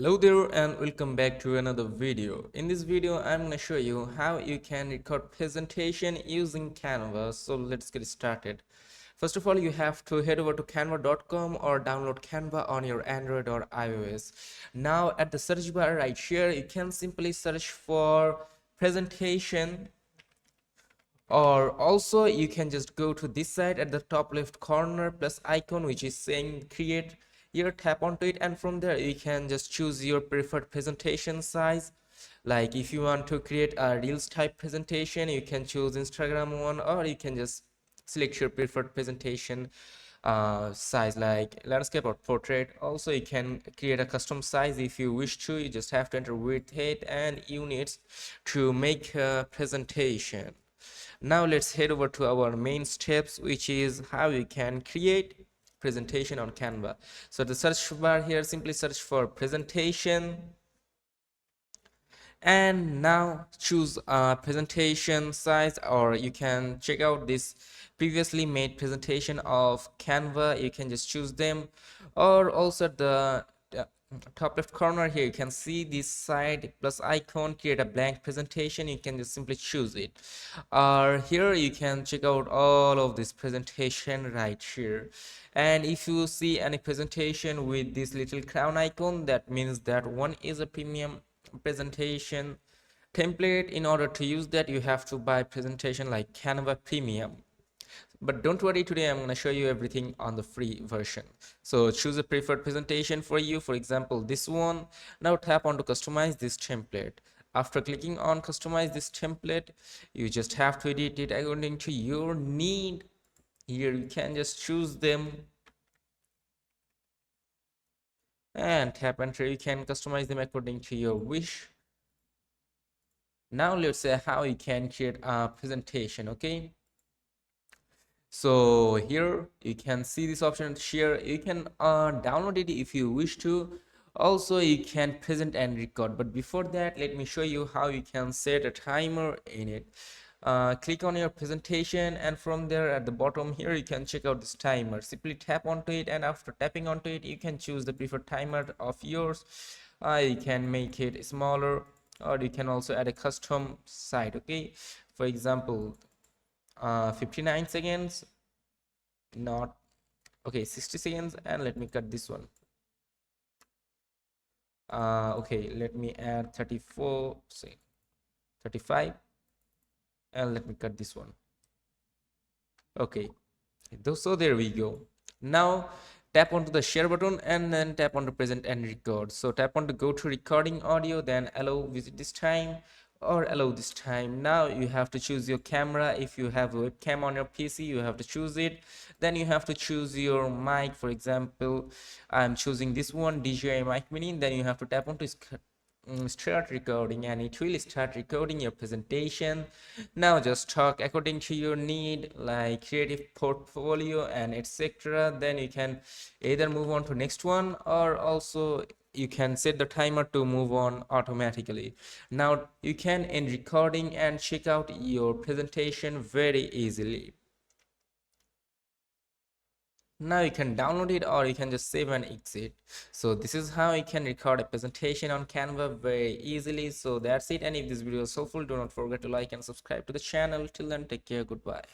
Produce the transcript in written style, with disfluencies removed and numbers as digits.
Hello there and welcome back to another video. In this video, I'm going to show you how you can record presentation using Canva. So let's get started. First of all, you have to head over to canva.com or download Canva on your Android or iOS. Now at the search bar right here, you can simply search for presentation, or also you can just go to this side at the top left corner plus icon which is saying create. Here tap onto it, and from there you can just choose your preferred presentation size. Like if you want to create a reels type presentation, you can choose Instagram one, or you can just select your preferred presentation size like landscape or portrait. Also you can create a custom size if you wish to. You just have to enter width, height and units to make a presentation. Now let's head over to our main steps, which is how you can create presentation on Canva. So the search bar here, simply search for presentation, and now choose a presentation size, or you can check out this previously made presentation of Canva. You can just choose them, or also the uh, top left corner here you can see this side plus icon create a blank presentation. You can just simply choose it, or here you can check out all of this presentation right here. And if you see any presentation with this little crown icon, that means that one is a premium presentation template. In order to use that, you have to buy presentation like Canva Premium. But don't worry, today I'm going to show you everything on the free version. So choose a preferred presentation for you, for example this one. Now tap on to customize this template. After clicking on customize this template, you just have to edit it according to your need. Here you can just choose them and tap enter. You can customize them according to your wish. Now let's say how you can create a presentation. Okay, so here you can see this option share. You can download it if you wish to. Also you can present and record, but before that let me show you how you can set a timer in it. Click on your presentation, and from there at the bottom here you can check out this timer. Simply tap onto it, and after tapping onto it you can choose the preferred timer of yours. You can make it smaller, or you can also add a custom site. Okay, for example 59 seconds, not okay, 60 seconds, and let me cut this one. Okay, let me add 34, say 35, and let me cut this one. Okay, so there we go. Now tap onto the share button and then tap on to present and record. So tap on to go to recording audio, then allow visit this time or allow this time. Now you have to choose your camera. If you have a webcam on your PC, you have to choose it. Then you have to choose your mic. For example, I'm choosing this one, DJI mic mini. Then you have to tap onto start recording, and it will start recording your presentation. Now just talk according to your need, like creative portfolio and etc. Then you can either move on to next one, or also you can set the timer to move on automatically. Now you can end recording and check out your presentation very easily. Now you can download it, or you can just save and exit. So this is how you can record a presentation on Canva very easily. So that's it, and if this video is helpful, do not forget to like and subscribe to the channel. Till then, take care, goodbye.